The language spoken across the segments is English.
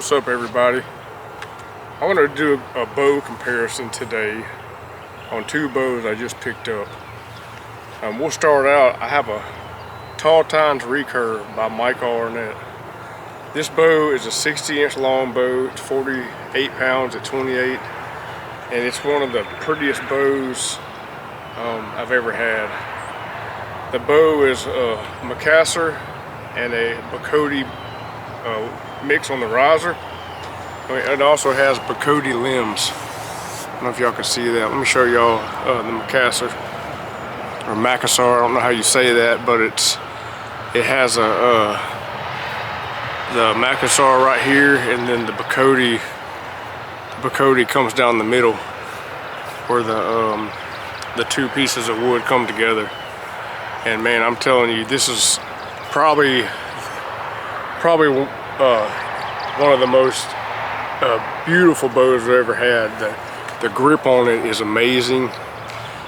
What's up, everybody? I want to do a bow comparison today on two bows I just picked up. We'll start out. I have a Tall Tines Recurve by Michael Arnett. This bow is a 60-inch long bow. It's 48 pounds at 28, and it's one of the prettiest bows I've ever had. The bow is a Macassar and a Dakota mix on the riser. It also has Dakota limbs. I don't know if y'all can see that. Let me show y'all the Macassar or Macassar. I don't know how you say that, but it has the Macassar right here, and then the Dakota comes down the middle, where the two pieces of wood come together. And man, I'm telling you, this is probably one of the most beautiful bows I've ever had. The grip on it is amazing.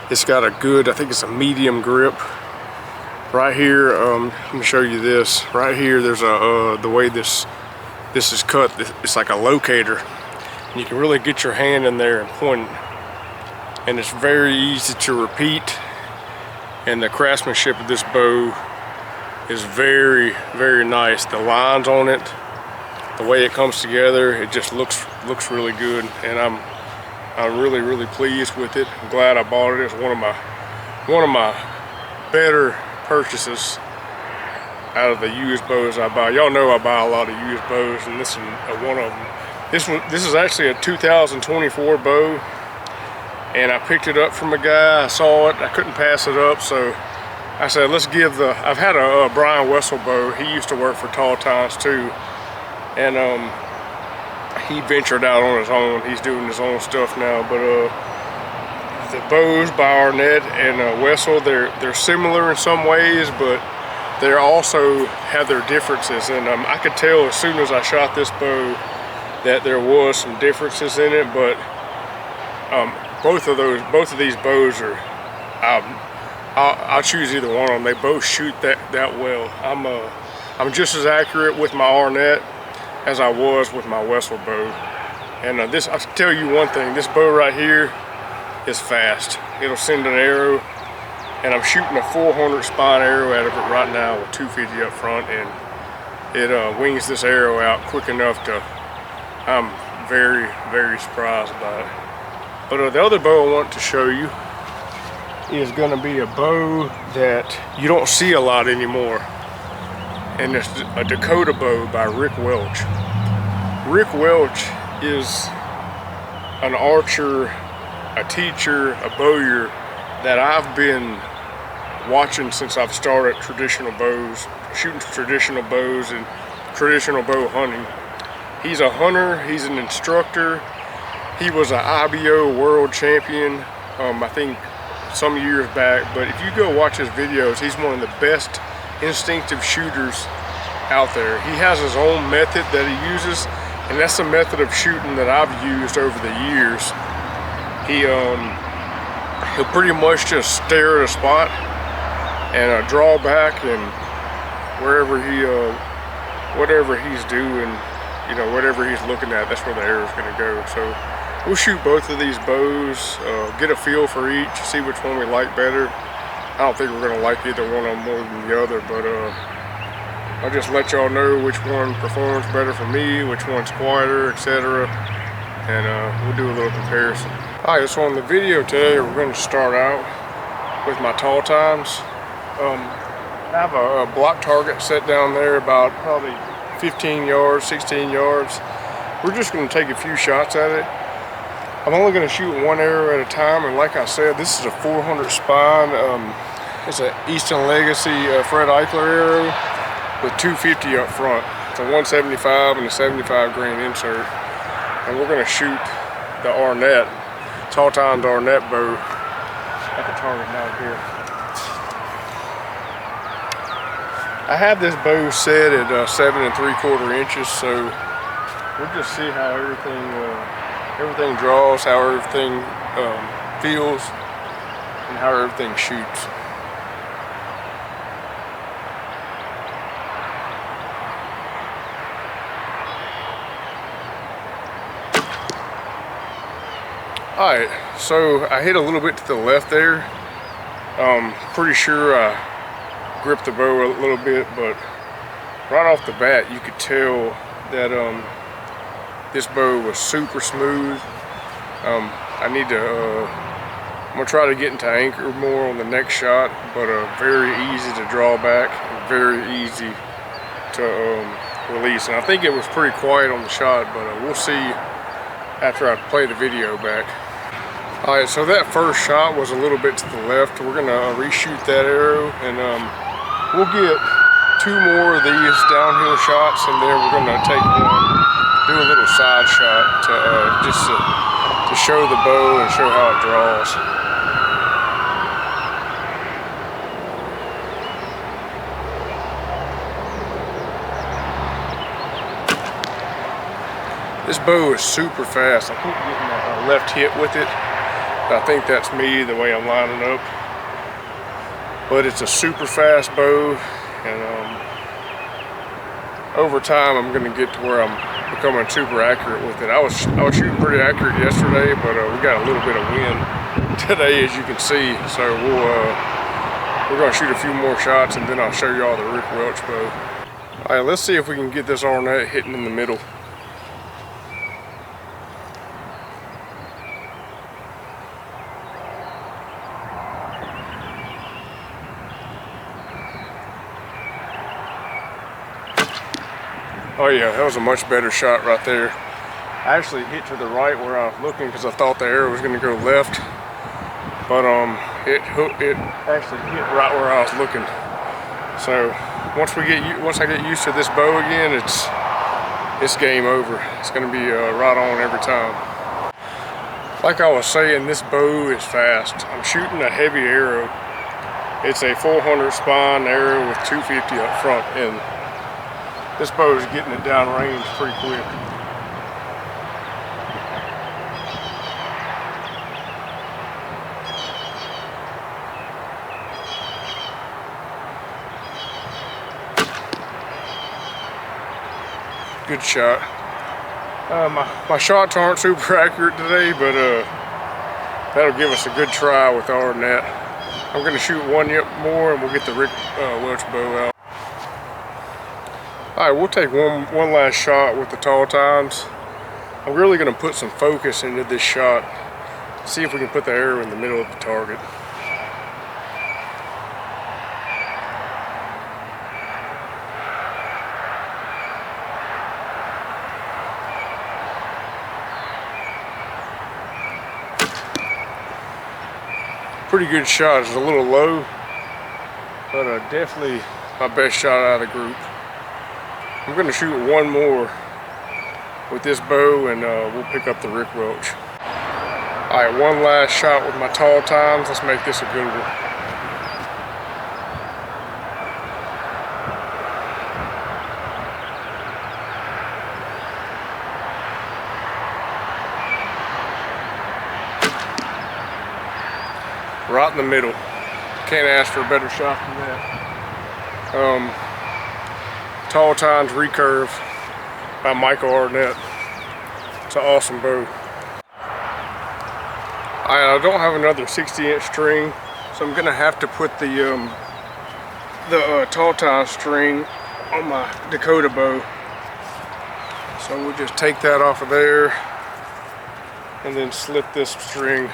It's got a good, I think it's a medium grip. Right here, let me show you this. Right here, there's the way this is cut, it's like a locator. You can really get your hand in there and point, and it's very easy to repeat. And the craftsmanship of this bow is very, very nice. The lines on it, the way it comes together, it just looks really good, and I'm really, really pleased with it. I'm glad I bought it. It's one of my better purchases out of the used bows I buy. Y'all know I buy a lot of used bows, and this is one of them. This is actually a 2024 bow, and I picked it up from a guy. I saw it, I couldn't pass it up, so I said, let's give I've had a Brian Wessel bow. He used to work for Tall Tines too, and he ventured out on his own. He's doing his own stuff now, but the bows by Arnett and Wessel, they're similar in some ways, but they also have their differences. And I could tell as soon as I shot this bow that there was some differences in it, but both of these bows are, I'll choose either one of them. They both shoot that well. I'm just as accurate with my Arnett as I was with my Wessel bow. And I'll tell you one thing, this bow right here is fast. It'll send an arrow, and I'm shooting a 400 spine arrow out of it right now with 250 up front, and it wings this arrow out quick enough to, I'm very, very surprised by it. But the other bow I want to show you is going to be a bow that you don't see a lot anymore, and it's a Dakota bow by Rick Welch. Rick Welch is an archer, a teacher, a bowyer that I've been watching since I've started traditional bows, shooting traditional bows and traditional bow hunting. He's a hunter, he's an instructor. He was an IBO world champion, I think some years back, but if you go watch his videos, he's one of the best instinctive shooters out there. He has his own method that he uses, and that's the method of shooting that I've used over the years. He'll pretty much just stare at a spot and draw back, and whatever he's doing, you know, whatever he's looking at, that's where the arrow's gonna go. So we'll shoot both of these bows, get a feel for each, see which one we like better. I don't think we're gonna like either one of them more than the other, but I'll just let y'all know which one performs better for me, which one's quieter, etc. And we'll do a little comparison. Alright, so on the video today, we're gonna start out with my Tall Tines. I have a block target set down there about probably 15 yards, 16 yards. We're just gonna take a few shots at it. I'm only going to shoot one arrow at a time, and like I said, this is a 400 spine. It's an Easton Legacy Fred Eichler arrow with 250 up front. It's a 175 and a 75 grain insert, and we're going to shoot the Arnett, Tall Tines Arnett bow at the target down here. I have this bow set at 7 3/4 inches, so we'll just see how everything draws, how everything feels, and how everything shoots. Alright, so I hit a little bit to the left there. Pretty sure I gripped the bow a little bit, but right off the bat you could tell that this bow was super smooth. I'm gonna try to get into anchor more on the next shot, but very easy to draw back, and very easy to release. And I think it was pretty quiet on the shot, but we'll see after I play the video back. Alright, so that first shot was a little bit to the left. We're gonna reshoot that arrow, and we'll get 2 more of these downhill shots, and then we're gonna take one, do a little side shot to just to show the bow and show how it draws. This bow is super fast. I keep getting that left hit with it. I think that's me, the way I'm lining up. But it's a super fast bow, and over time I'm gonna get to where I'm becoming super accurate with it. I was shooting pretty accurate yesterday, but we got a little bit of wind today, as you can see. So we're gonna shoot a few more shots, and then I'll show you all the Rick Welch bow. All right, let's see if we can get this Arnett hitting in the middle. Oh yeah, that was a much better shot right there. I actually hit to the right where I was looking because I thought the arrow was going to go left, but it actually hit right where I was looking. So once I get used to this bow again, it's game over. It's going to be right on every time. Like I was saying, this bow is fast. I'm shooting a heavy arrow. It's a 400 spine arrow with 250 up front, and this bow is getting it down range pretty quick. Good shot. My shots aren't super accurate today, but that'll give us a good try with our net. I'm going to shoot one more, and we'll get the Rick Welch bow out. Alright, we'll take one last shot with the tall tines. I'm really going to put some focus into this shot. See if we can put the arrow in the middle of the target. Pretty good shot. It's a little low, but definitely my best shot out of the group. I'm going to shoot one more with this bow, and we'll pick up the Rick Welch. Alright, one last shot with my tall tines. Let's make this a good one. Right in the middle. Can't ask for a better shot than that. Tall Tines Recurve by Michael Arnett. It's an awesome bow. I don't have another 60-inch string, so I'm gonna have to put the Tall Tines string on my Dakota bow. So we'll just take that off of there and then slip this string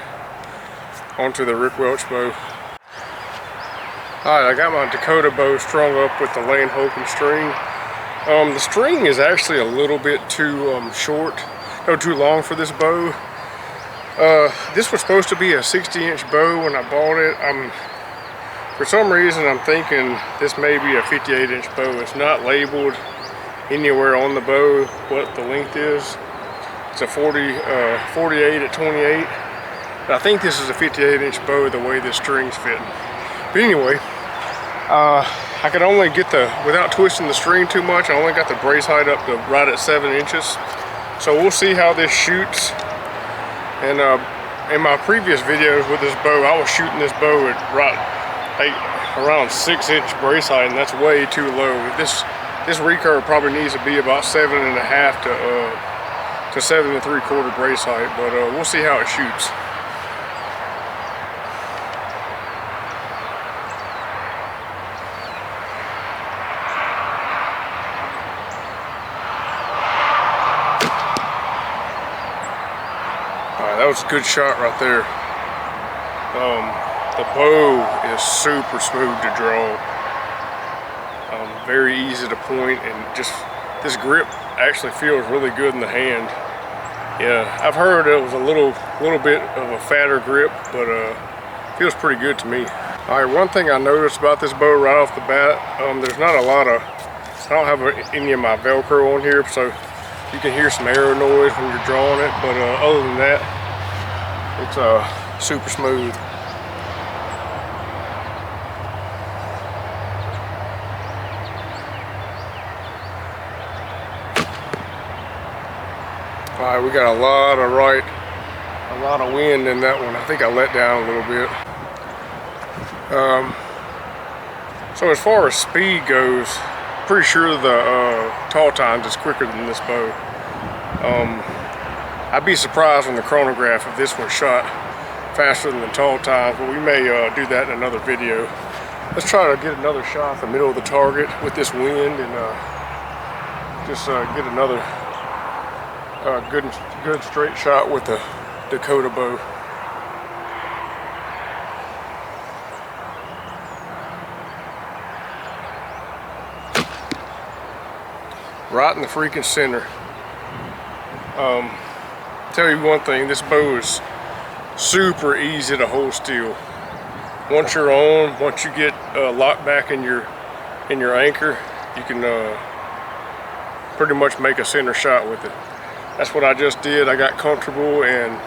onto the Rick Welch bow. Alright, I got my Dakota bow strung up with the Lane Holcomb string. The string is actually a little bit too too long for this bow. This was supposed to be a 60-inch bow when I bought it. For some reason I'm thinking this may be a 58-inch bow. It's not labeled anywhere on the bow what the length is. It's a 48 at 28. But I think this is a 58-inch bow the way this string's fitting. But anyway, I could only get without twisting the string too much, I only got the brace height up to right at 7 inches. So we'll see how this shoots. And in my previous videos with this bow, I was shooting this bow at around 6-inch brace height, and that's way too low. This recurve probably needs to be about 7.5 to to 7 3/4 brace height, but we'll see how it shoots. Alright, that was a good shot right there. The bow is super smooth to draw. Very easy to point, and just this grip actually feels really good in the hand. Yeah, I've heard it was a little bit of a fatter grip, but feels pretty good to me. All right, one thing I noticed about this bow right off the bat, there's not a lot of, I don't have any of my Velcro on here, so you can hear some arrow noise when you're drawing it, but other than that, it's super smooth. All right, we got a lot of wind in that one. I think I let down a little bit. So as far as speed goes, pretty sure the tall tines is quicker than this bow. I'd be surprised on the chronograph if this one shot faster than the tall tines, but we may do that in another video. Let's try to get another shot in the middle of the target with this wind, and just get another good straight shot with the Dakota bow. Right in the freaking center. Tell you one thing, this bow is super easy to hold still. Once you're on, once you get locked back in your anchor, you can pretty much make a center shot with it. That's what I just did. I got comfortable and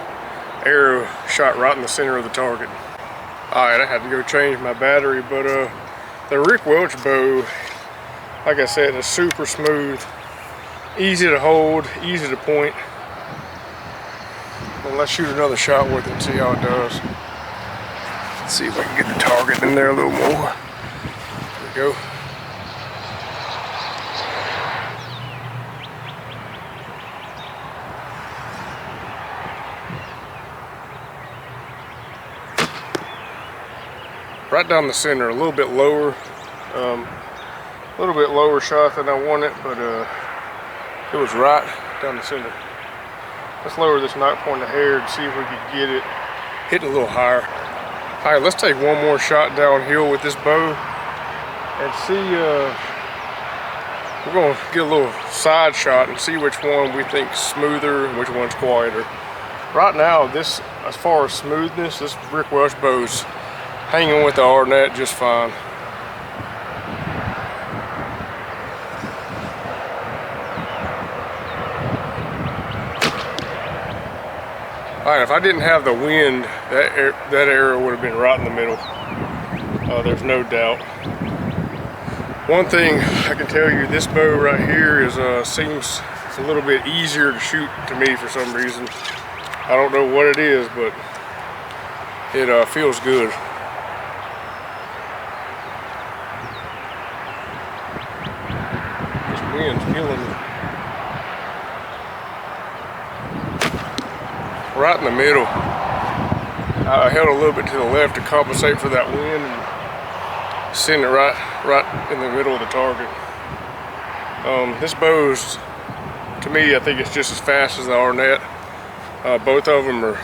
arrow shot right in the center of the target. Alright, I had to go change my battery, but the Rick Welch bow, like I said, is super smooth, easy to hold, easy to point. Well, let's shoot another shot with it and see how it does. Let's see if we can get the target in there a little more. There we go. Right down the center, a little bit lower shot than I wanted, but it was right down the center. Let's lower this knock point a hair and see if we can get it hitting a little higher. All right, let's take one more shot downhill with this bow and see, we're gonna get a little side shot and see which one we think's smoother and which one's quieter. Right now, this, as far as smoothness, this Rick Welch bow's hanging with the Arnett just fine. Alright, if I didn't have the wind, that arrow would have been right in the middle. There's no doubt. One thing I can tell you, this bow right here is seems a little bit easier to shoot to me for some reason. I don't know what it is, but it feels good. Wind's killing me. Right in the middle. I held a little bit to the left to compensate for that wind and send it right in the middle of the target. This bow's, to me, I think it's just as fast as the Arnett. Both of them are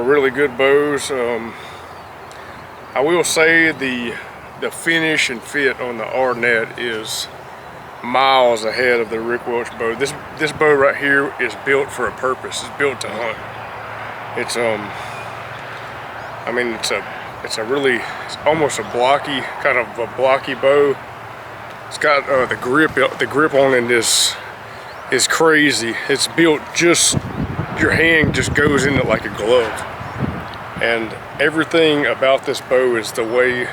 really good bows. I will say the finish and fit on the Arnett is miles ahead of the Rick Welch bow. This bow right here is built for a purpose. It's built to hunt. It's I mean, it's almost a blocky, kind of a blocky bow. It's got the grip on it is crazy. It's built just, your hand just goes in it like a glove. And everything about this bow is the way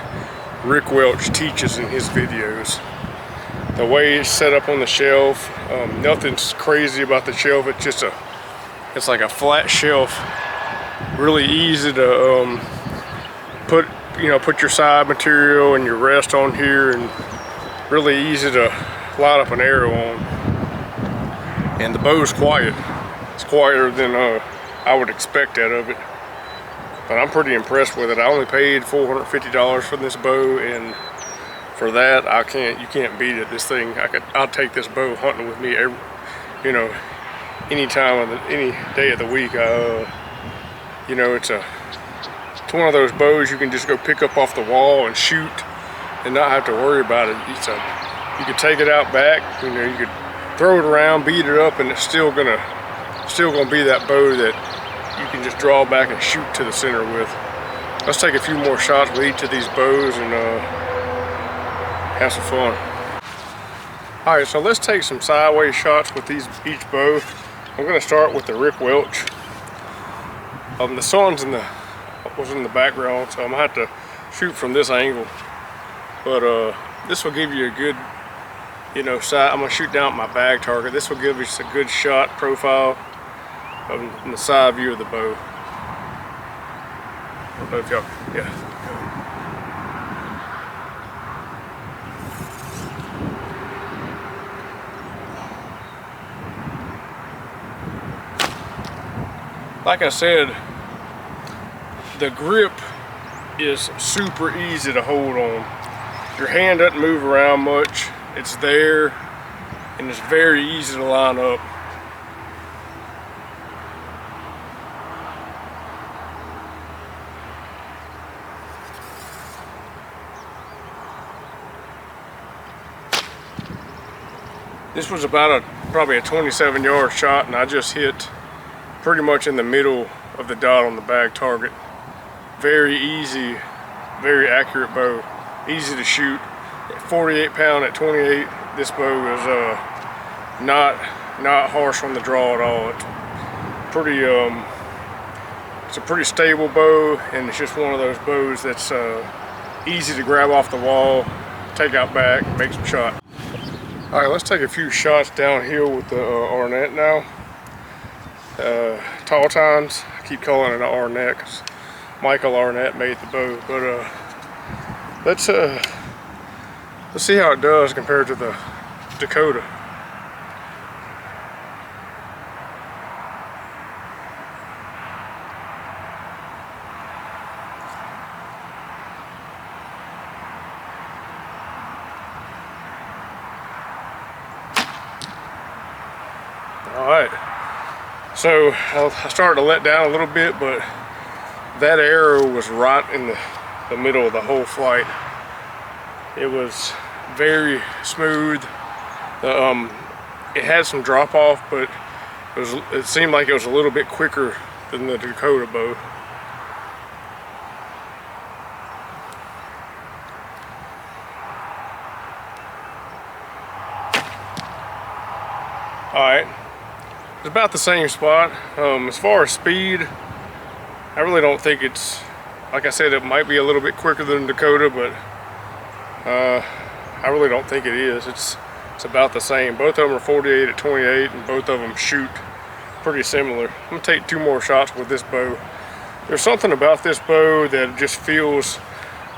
Rick Welch teaches in his videos. The way it's set up on the shelf, nothing's crazy about the shelf. It's like a flat shelf, really easy to put your side material and your rest on here, and really easy to light up an arrow on. and the bow's quiet. It's quieter than I would expect out of it. But I'm pretty impressed with it. I only paid $450 for this bow, and for that, you can't beat it. This thing, I'll take this bow hunting with me every, you know, any day of the week. You know, it's one of those bows you can just go pick up off the wall and shoot and not have to worry about it. You could take it out back, you know, you could throw it around, beat it up, and it's still gonna be that bow that you can just draw back and shoot to the center with. Let's take a few more shots with each of these bows and have some fun. All right, so let's take some sideways shots with each bow. I'm gonna start with the Rick Welch. The sun's was in the background, so I'm gonna have to shoot from this angle. But this will give you a good, you know, I'm gonna shoot down at my bag target. This will give us a good shot profile in the side view of the bow. I don't know if y'all, yeah. Like I said, the grip is super easy to hold on. Your hand doesn't move around much. It's there, and it's very easy to line up. This was about probably a 27-yard shot, and I just hit pretty much in the middle of the dot on the bag target. Very easy, very accurate bow. Easy to shoot. 48 pound at 28. This bow is not harsh on the draw at all. It's a pretty stable bow, and it's just one of those bows that's easy to grab off the wall, take out back, make some shot. All right, let's take a few shots downhill with the Arnett now. Tall tines. I keep calling it an Arnett because Michael Arnett made the bow, but let's see how it does compared to the Dakota. All right, so I started to let down a little bit, but that arrow was right in the middle of the whole flight. It was very smooth. It had some drop off, but it seemed like it was a little bit quicker than the Dakota bow. All right, it's about the same spot. As far as speed, I really don't think it's, like I said, it might be a little bit quicker than Dakota, but I really don't think it is. It's about the same. Both of them are 48 at 28, and both of them shoot pretty similar. I'm gonna take 2 more shots with this bow. There's something about this bow that just feels,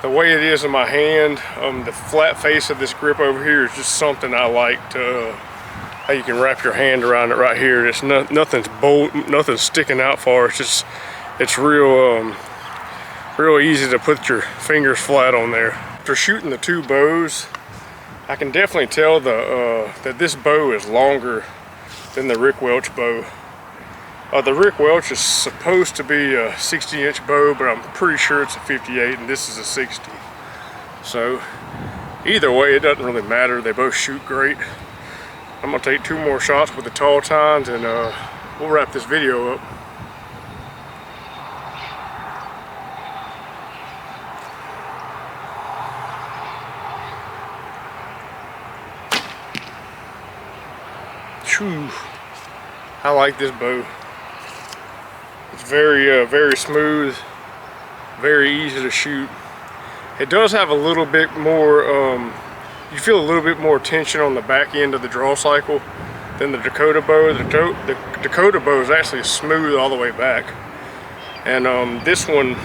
the way it is in my hand, the flat face of this grip over here is just something I like to, how you can wrap your hand around it right here. It's nothing's sticking out far. It's real easy to put your fingers flat on there. After shooting the 2 bows, I can definitely tell that this bow is longer than the Rick Welch bow. The Rick Welch is supposed to be a 60-inch bow, but I'm pretty sure it's a 58, and this is a 60. So either way, it doesn't really matter. They both shoot great. I'm gonna take 2 more shots with the tall tines, and we'll wrap this video up. Whew. I like this bow. It's very smooth, very easy to shoot. It does have a little bit more, you feel a little bit more tension on the back end of the draw cycle than the Dakota bow. The Dakota bow is actually smooth all the way back. And this one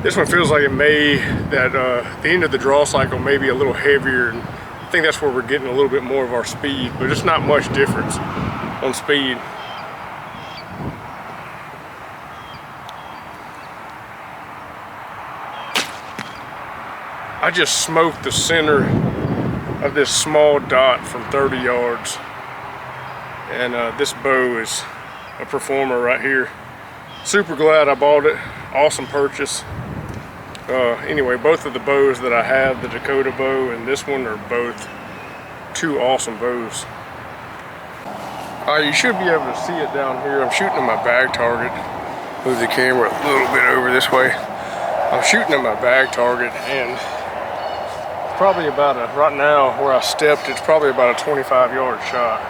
feels like the end of the draw cycle may be a little heavier. And I think that's where we're getting a little bit more of our speed, but it's not much difference on speed. I just smoked the center of this small dot from 30 yards. And this bow is a performer right here. Super glad I bought it. Awesome purchase. Anyway, both of the bows that I have, the Dakota bow and this one, are both two awesome bows. You should be able to see it down here. I'm shooting at my bag target. Move the camera a little bit over this way. I'm shooting at my bag target, and it's probably about a, right now where I stepped, it's probably about a 25-yard shot.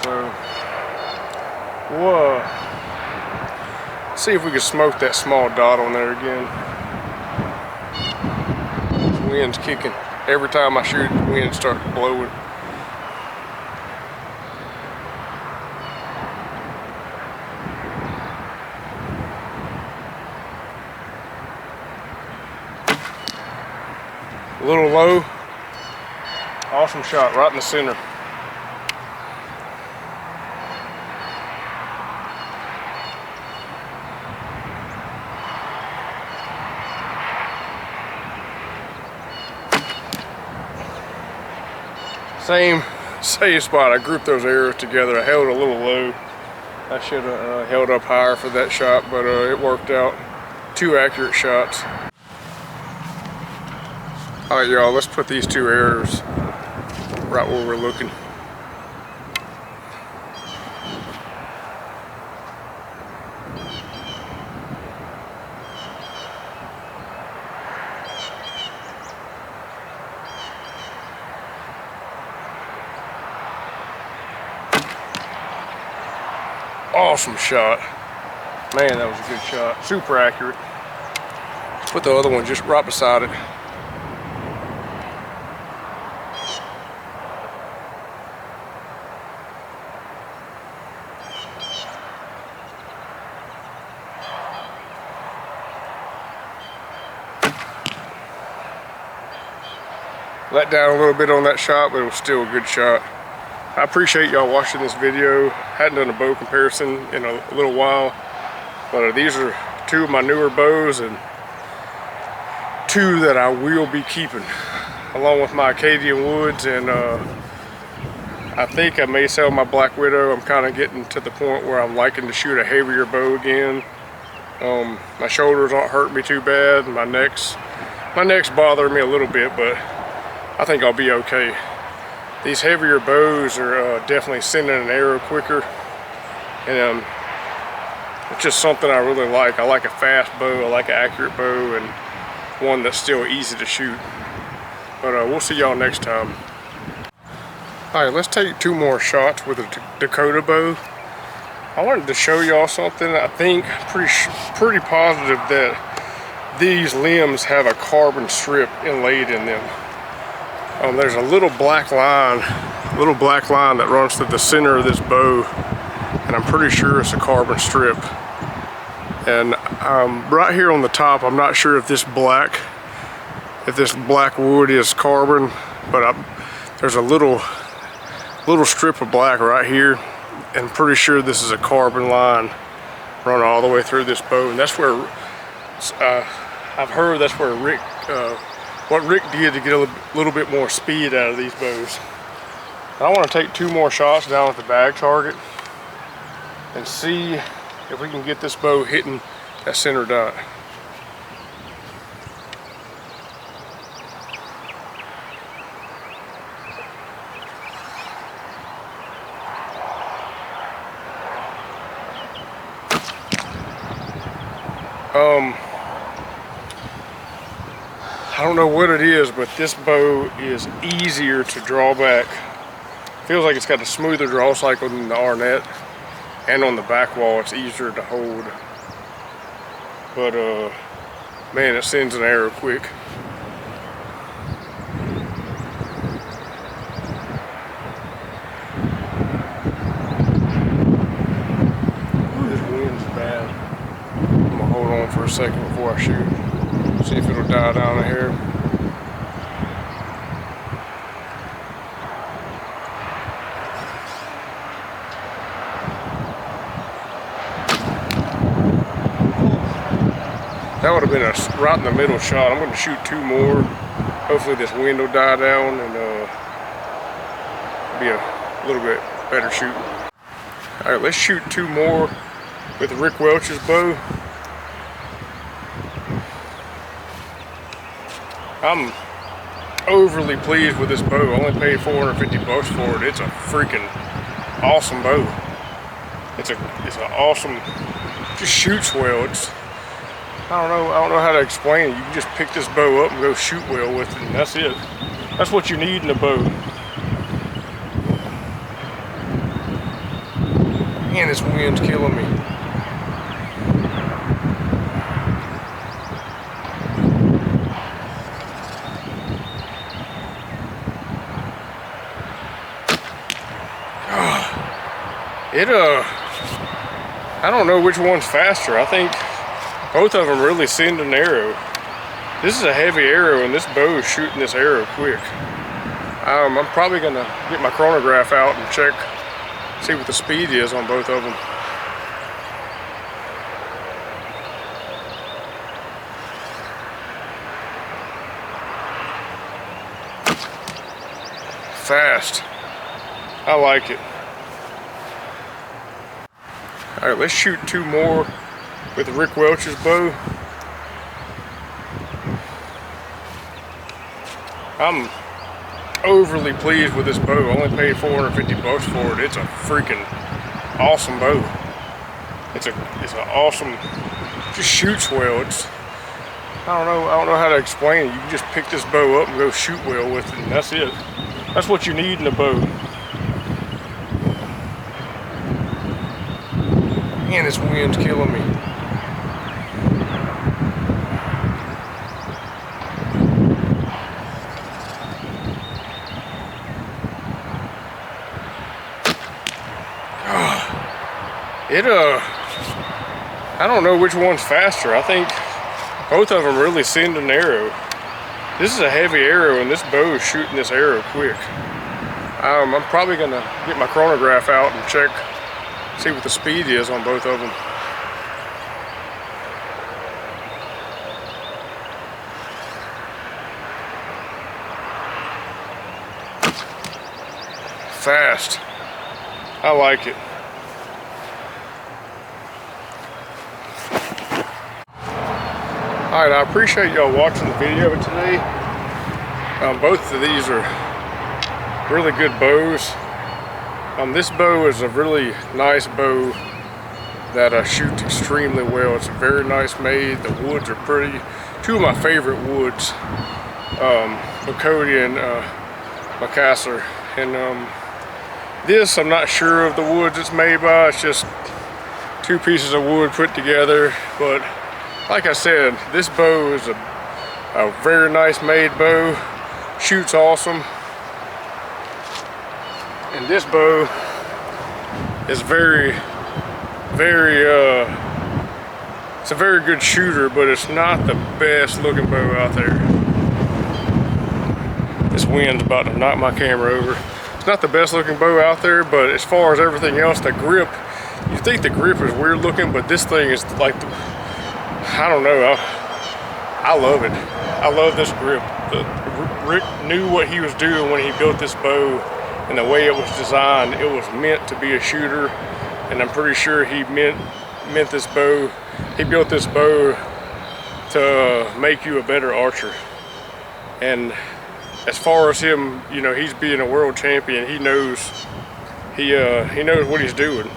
So, whoa. See if we can smoke that small dot on there again. This wind's kicking. Every time I shoot, the wind starts blowing. A little low. Awesome shot, right in the center. Same spot. I grouped those arrows together. I held a little low. I should have held up higher for that shot, but it worked out. Two accurate shots. All right, y'all, let's put these two arrows right where we're looking. Awesome shot. Man, that was a good shot. Super accurate. Put the other one just right beside it. Let down a little bit on that shot, but it was still a good shot. I appreciate y'all watching this video. Hadn't done a bow comparison in a little while, but these are two of my newer bows and two that I will be keeping, along with my Acadian Woods, and I think I may sell my Black Widow. I'm kind of getting to the point where I'm liking to shoot a heavier bow again. My shoulders aren't hurting me too bad. My neck's bothering me a little bit, but I think I'll be okay. These heavier bows are definitely sending an arrow quicker, and it's just something I really like. I like a fast bow, I like an accurate bow, and one that's still easy to shoot. But we'll see y'all next time. All right, let's take two more shots with a Dakota bow. I wanted to show y'all something. I think pretty positive that these limbs have a carbon strip inlaid in them. There's a little black line that runs through the center of this bow, and I'm pretty sure it's a carbon strip. And right here on the top, I'm not sure if this black wood is carbon, but there's a little strip of black right here, and pretty sure this is a carbon line running all the way through this bow. And that's where I've heard that's where what Rick did to get a little bit more speed out of these bows. And I want to take two more shots down at the bag target and see if we can get this bow hitting that center dot. I don't know what it is, but this bow is easier to draw back. Feels like it's got a smoother draw cycle than the Arnett, and on the back wall it's easier to hold. But man, it sends an arrow quick. Ooh, this wind's bad. I'm gonna hold on for a second before I shoot. See if it'll die down in here. That would have been a right in the middle shot. I'm going to shoot 2 more. Hopefully this wind will die down and be a little bit better shoot. All right, let's shoot 2 more with Rick Welch's bow. I'm overly pleased with this bow. I only paid $450 for it. It's a freaking awesome bow. It's an awesome, just shoots well. I don't know how to explain it. You can just pick this bow up and go shoot well with it, and that's it. That's what you need in a bow. Man, this wind's killing me. I don't know which one's faster. I think both of them really send an arrow. This is a heavy arrow, and this bow is shooting this arrow quick. I'm probably gonna get my chronograph out and check, see what the speed is on both of them. Fast. I like it. All right, let's shoot 2 more with Rick Welch's bow. I'm overly pleased with this bow. I only paid $450 for it. It's a freaking awesome bow. It's an awesome, just shoots well. I don't know how to explain it. You can just pick this bow up and go shoot well with it, and that's it. That's what you need in a bow. Man, this wind's killing me. I don't know which one's faster. I think both of them really send an arrow. This is a heavy arrow, and this bow is shooting this arrow quick. I'm probably gonna get my chronograph out and check, see what the speed is on both of them. Fast. I like it. Alright, I appreciate y'all watching the video today. Both of these are really good bows. This bow is a really nice bow that shoots extremely well. It's very nice made. The woods are pretty. 2 of my favorite woods, Dakota and Macassar. And this, I'm not sure of the woods it's made by. It's just 2 pieces of wood put together. But like I said, this bow is a very nice made bow. Shoots awesome. And this bow is very, it's a very good shooter, but it's not the best looking bow out there. This wind's about to knock my camera over. It's not the best looking bow out there, but as far as everything else, the grip, you think the grip is weird looking, but this thing is like, I don't know, I love it. I love this grip. Rick knew what he was doing when he built this bow, and the way it was designed, it was meant to be a shooter, and I'm pretty sure he meant this bow. He built this bow to make you a better archer. And as far as him, you know, he's being a world champion, he knows what he's doing.